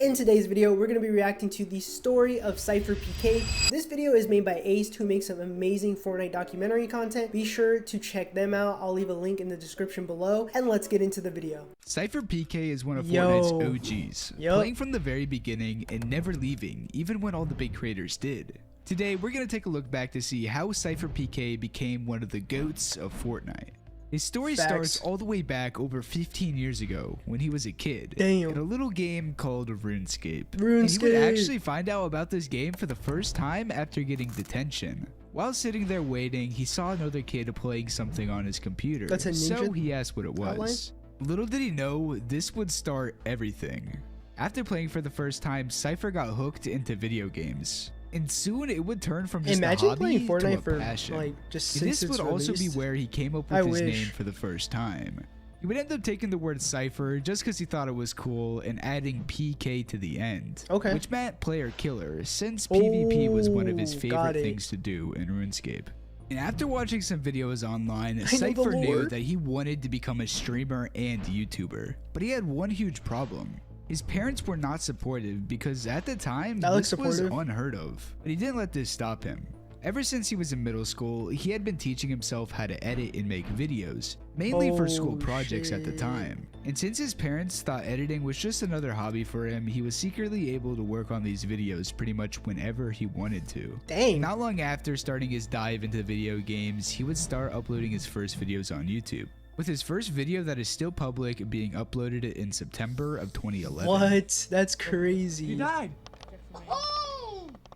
In today's video, we're going to be reacting to the story of SypherPk. This video is made by Ace, who makes some amazing Fortnite documentary content. Be sure to check them out. I'll leave a link in the description below, and let's get into the video. SypherPk is one of Fortnite's OGs, playing from the very beginning and never leaving, even when all the big creators did. Today, we're going to take a look back to see how SypherPk became one of the GOATs of Fortnite. His story starts all the way back over 15 years ago when he was a kid in a little game called RuneScape. And he would actually find out about this game for the first time after getting detention. While sitting there waiting, he saw another kid playing something on his computer, so he asked what it was. Little did he know, this would start everything. After playing for the first time, Cypher got hooked into video games. And soon it would turn from just a hobby to a passion. And this would also be where he came up with his name for the first time. He would end up taking the word Cypher just because he thought it was cool and adding PK to the end, which meant player killer, since PvP was one of his favorite things to do in RuneScape. And after watching some videos online, Cypher knew that he wanted to become a streamer and YouTuber, but he had one huge problem. His parents were not supportive because at the time, this was unheard of, but he didn't let this stop him. Ever since he was in middle school, he had been teaching himself how to edit and make videos, mainly for school projects at the time. And since his parents thought editing was just another hobby for him, he was secretly able to work on these videos pretty much whenever he wanted to. Not long after starting his dive into video games, he would start uploading his first videos on YouTube, with his first video that is still public being uploaded in September of 2011. What? That's crazy. You died.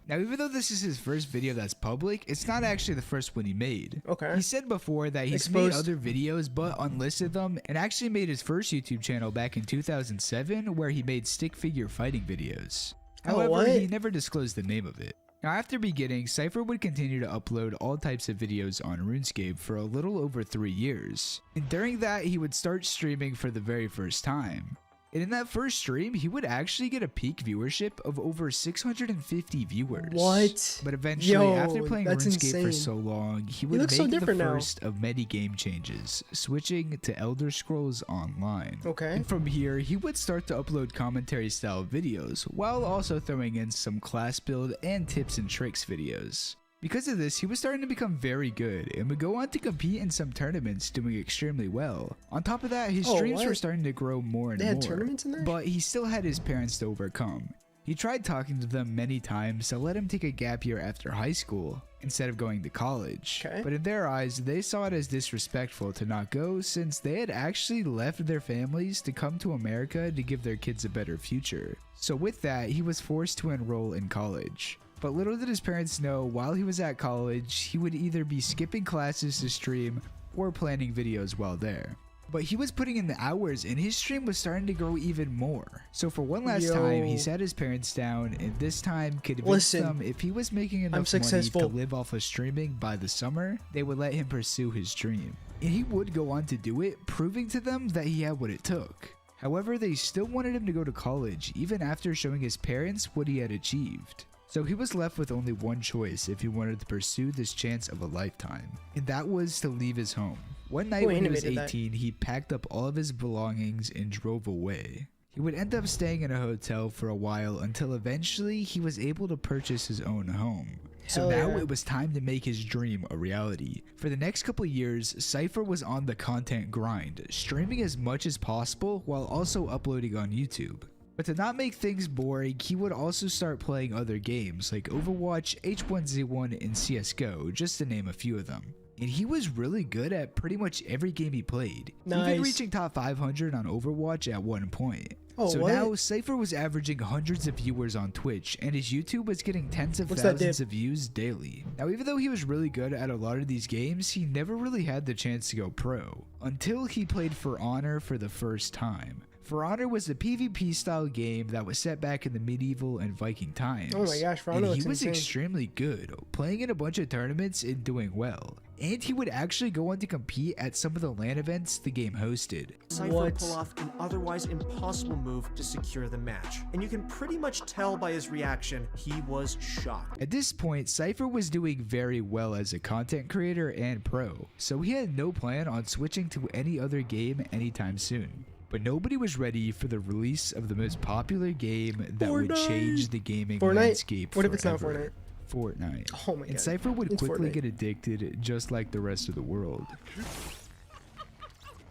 Now, even though this is his first video that's public, it's not actually the first one he made. He said before that he's made other videos but unlisted them, and actually made his first YouTube channel back in 2007 where he made stick figure fighting videos. However, he never disclosed the name of it. Now, after beginning, Cypher would continue to upload all types of videos on RuneScape for a little over 3 years. And during that, he would start streaming for the very first time. And in that first stream, he would actually get a peak viewership of over 650 viewers. But eventually, after playing RuneScape for so long, he would make the first of many game changes, switching to Elder Scrolls Online. And from here, he would start to upload commentary style videos, while also throwing in some class build and tips and tricks videos. Because of this, he was starting to become very good and would go on to compete in some tournaments, doing extremely well. On top of that, his streams were starting to grow more and more, tournaments in there? But he still had his parents to overcome. He tried talking to them many times to let him take a gap year after high school instead of going to college. But in their eyes, they saw it as disrespectful to not go, since they had actually left their families to come to America to give their kids a better future. So with that, he was forced to enroll in college. But little did his parents know, while he was at college, he would either be skipping classes to stream or planning videos while there. But he was putting in the hours and his stream was starting to grow even more. So for one last time, he sat his parents down and this time convinced them if he was making enough money to live off of streaming by the summer, they would let him pursue his dream. And he would go on to do it, proving to them that he had what it took. However, they still wanted him to go to college even after showing his parents what he had achieved. So he was left with only one choice if he wanted to pursue this chance of a lifetime, and that was to leave his home. One night when he was 18, he packed up all of his belongings and drove away. He would end up staying in a hotel for a while until eventually he was able to purchase his own home. So now it was time to make his dream a reality. For the next couple years, Cypher was on the content grind, streaming as much as possible while also uploading on YouTube. But to not make things boring, he would also start playing other games like Overwatch, H1Z1, and CSGO, just to name a few of them. And he was really good at pretty much every game he played, even reaching top 500 on Overwatch at one point. Now, Cypher was averaging hundreds of viewers on Twitch, and his YouTube was getting tens of thousands of views daily. Now, even though he was really good at a lot of these games, he never really had the chance to go pro, until he played For Honor for the first time. For Honor was a PvP style game that was set back in the medieval and Viking times. Oh my gosh, For Honor and he was extremely good, playing in a bunch of tournaments and doing well. And he would actually go on to compete at some of the LAN events the game hosted. Cypher pull off an otherwise impossible move to secure the match, and you can pretty much tell by his reaction he was shocked. At this point, Cypher was doing very well as a content creator and pro, so he had no plan on switching to any other game anytime soon. But nobody was ready for the release of the most popular game that would change the gaming landscape What forever. if it's not Fortnite? Fortnite. Oh my god. And Sypher would It's quickly Fortnite. get addicted just like the rest of the world.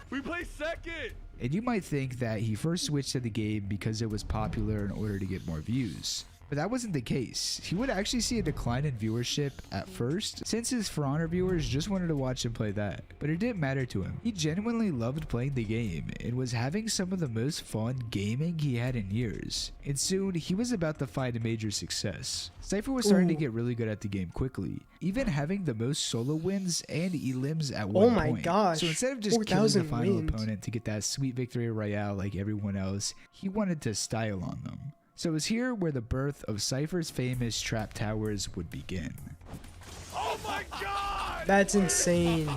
We play second! And you might think that he first switched to the game because it was popular in order to get more views. But that wasn't the case. He would actually see a decline in viewership at first, since his For Honor viewers just wanted to watch him play that. But it didn't matter to him. He genuinely loved playing the game and was having some of the most fun gaming he had in years. And soon, he was about to find a major success. Sypher was starting to get really good at the game quickly, even having the most solo wins and elims at one point. Oh my gosh. So instead of just killing the final opponent to get that sweet victory royale like everyone else, he wanted to style on them. So it was here where the birth of Sypher's famous trap towers would begin. Oh my god! That's insane.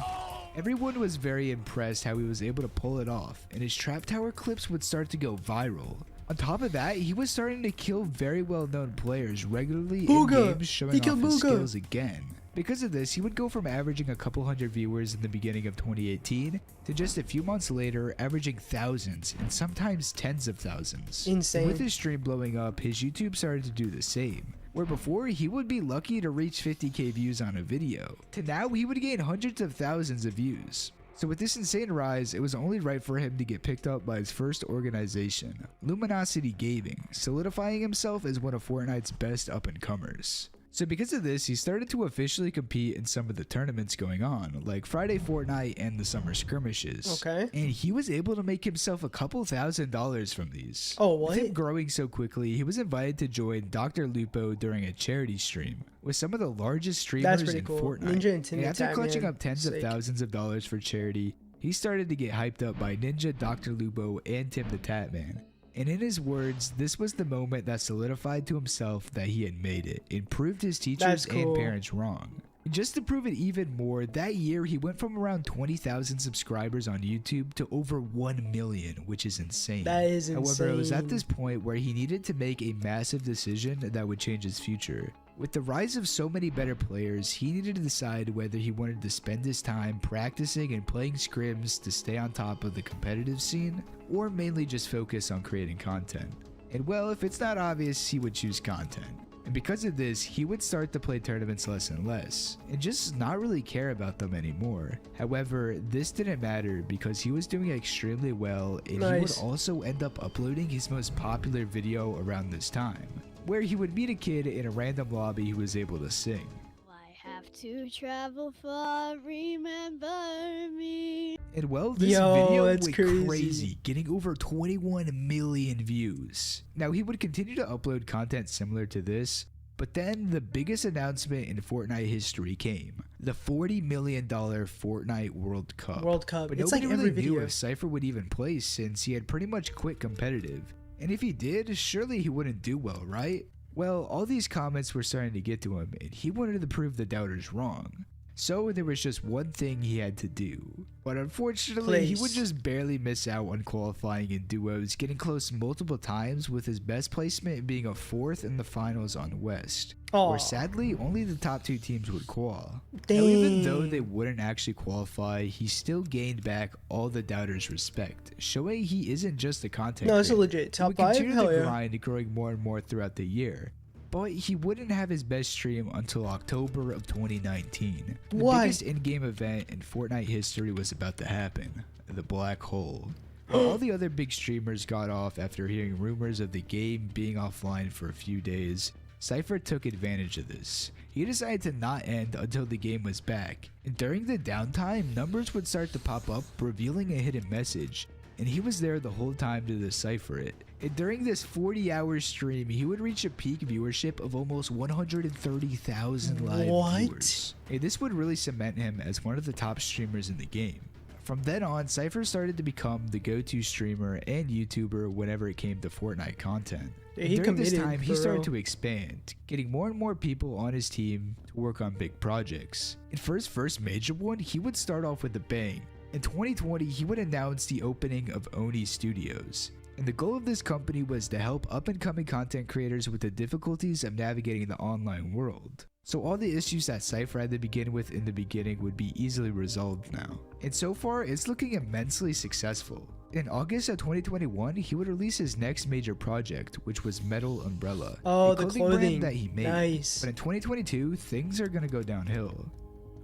Everyone was very impressed how he was able to pull it off, and his trap tower clips would start to go viral. On top of that, he was starting to kill very well-known players regularly in games, showing off his skills again. Because of this, he would go from averaging a couple hundred viewers in the beginning of 2018 to just a few months later averaging thousands and sometimes tens of thousands. Insane. And with his stream blowing up, his YouTube started to do the same. Where before he would be lucky to reach 50k views on a video, to now he would gain hundreds of thousands of views. So with this insane rise, it was only right for him to get picked up by his first organization, Luminosity Gaming, solidifying himself as one of Fortnite's best up-and-comers. So because of this, he started to officially compete in some of the tournaments going on, like Friday Fortnite and the Summer Skirmishes. Okay. And he was able to make himself a couple $1,000s from these. Oh, what? With him growing so quickly, he was invited to join Dr. Lupo during a charity stream with some of the largest streamers in Fortnite. Ninja and And after clutching up tens of thousands of dollars for charity, he started to get hyped up by Ninja, Dr. Lupo, and Tim the Tatman. And in his words, this was the moment that solidified to himself that he had made it and proved his teachers and parents wrong. And just to prove it even more, that year he went from around 20,000 subscribers on YouTube to over 1 million, which is insane. That is insane. However, it was at this point where he needed to make a massive decision that would change his future. With the rise of so many better players, he needed to decide whether he wanted to spend his time practicing and playing scrims to stay on top of the competitive scene, or mainly just focus on creating content. And well, if it's not obvious, he would choose content. And because of this, he would start to play tournaments less and less, and just not really care about them anymore. However, this didn't matter because he was doing extremely well, and he would also end up uploading his most popular video around this time, where he would meet a kid in a random lobby who was able to sing. I have to travel far, remember me. And well, this video went crazy, getting over 21 million views. Now, he would continue to upload content similar to this, but then the biggest announcement in Fortnite history came. The $40 million Fortnite World Cup. But it's nobody like really every knew video. if Sypher would even play since he had pretty much quit competitive. And if he did, surely he wouldn't do well, right? Well, all these comments were starting to get to him, and he wanted to prove the doubters wrong. So there was just one thing he had to do. But unfortunately, he would just barely miss out on qualifying in duos, getting close multiple times, with his best placement being a 4th in the finals on West. Where sadly, only the top 2 teams would qual. Now, even though they wouldn't actually qualify, he still gained back all the doubters' respect, showing he isn't just a content creator. it's a legit top 5. He would continue to grind, growing more and more throughout the year. But he wouldn't have his best stream until October of 2019. The biggest in-game event in Fortnite history was about to happen, the Black Hole. All the other big streamers got off after hearing rumors of the game being offline for a few days. Sypher took advantage of this. He decided to not end until the game was back, and during the downtime, numbers would start to pop up revealing a hidden message, and he was there the whole time to decipher it. And during this 40-hour stream, he would reach a peak viewership of almost 130,000 live viewers. And this would really cement him as one of the top streamers in the game. From then on, Sypher started to become the go-to streamer and YouTuber whenever it came to Fortnite content. During this time, he started to expand, getting more and more people on his team to work on big projects. And for his first major one, he would start off with a bang. In 2020, he would announce the opening of Oni Studios. And the goal of this company was to help up-and-coming content creators with the difficulties of navigating the online world. So all the issues that Sypher had to begin with in the beginning would be easily resolved now. And so far, it's looking immensely successful. In August of 2021, he would release his next major project, which was Metal Umbrella, oh, a the clothing clothing brand that he made. Nice. But in 2022, things are gonna go downhill.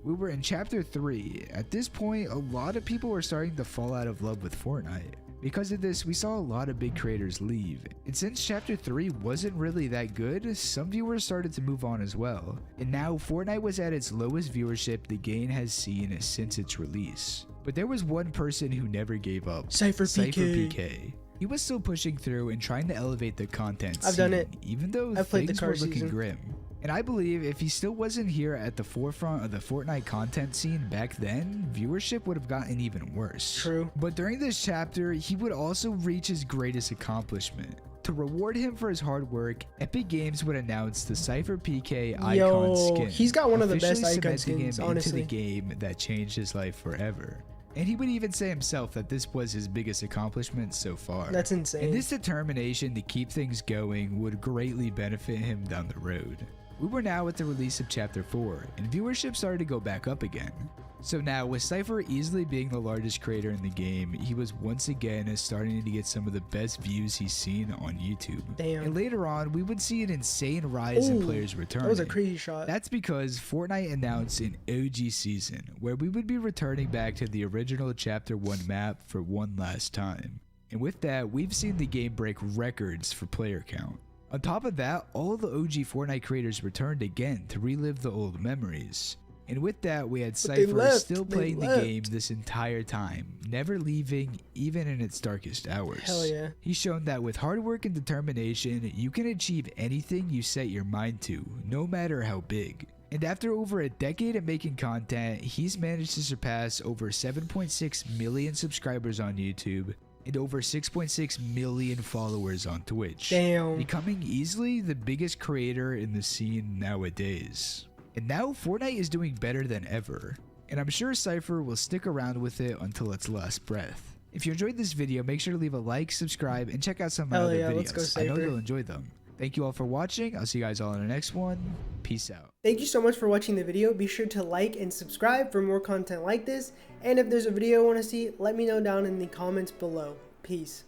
We were in chapter 3. At this point, a lot of people were starting to fall out of love with Fortnite. Because of this, we saw a lot of big creators leave, and since chapter 3 wasn't really that good, some viewers started to move on as well. And now Fortnite was at its lowest viewership the game has seen since its release. But there was one person who never gave up. SypherPk. He was still pushing through and trying to elevate the content I've done it. even though I've played things the were car looking season. grim. And I believe if he still wasn't here at the forefront of the Fortnite content scene back then, viewership would have gotten even worse. True. But during this chapter, he would also reach his greatest accomplishment. To reward him for his hard work, Epic Games would announce the SypherPk icon skin. He's got one of the best officially icon cementing skins, him honestly. into the game that changed his life forever. And he would even say himself that this was his biggest accomplishment so far. That's insane. And this determination to keep things going would greatly benefit him down the road. We were now at the release of chapter 4, and viewership started to go back up again. So now, with Sypher easily being the largest creator in the game, he was once again starting to get some of the best views he's seen on YouTube. Damn. And later on, we would see an insane rise in players returning. That was a crazy shot. That's because Fortnite announced an OG season, where we would be returning back to the original chapter 1 map for one last time. And with that, we've seen the game break records for player count. On top of that, all the OG Fortnite creators returned again to relive the old memories. And with that, we had Sypher still playing the game this entire time, never leaving even in its darkest hours. Hell yeah. He's shown that with hard work and determination, you can achieve anything you set your mind to, no matter how big. And after over a decade of making content, he's managed to surpass over 7.6 million subscribers on YouTube and over 6.6 million followers on Twitch. Damn. Becoming easily the biggest creator in the scene nowadays. And now Fortnite is doing better than ever. And I'm sure Sypher will stick around with it until its last breath. If you enjoyed this video, make sure to leave a like, subscribe, and check out some of my other videos. Let's go, I know Sypher. you'll enjoy them. Thank you all for watching. I'll see you guys all in the next one. Peace out. Thank you so much for watching the video. Be sure to like and subscribe for more content like this. And if there's a video you want to see, let me know down in the comments below. Peace.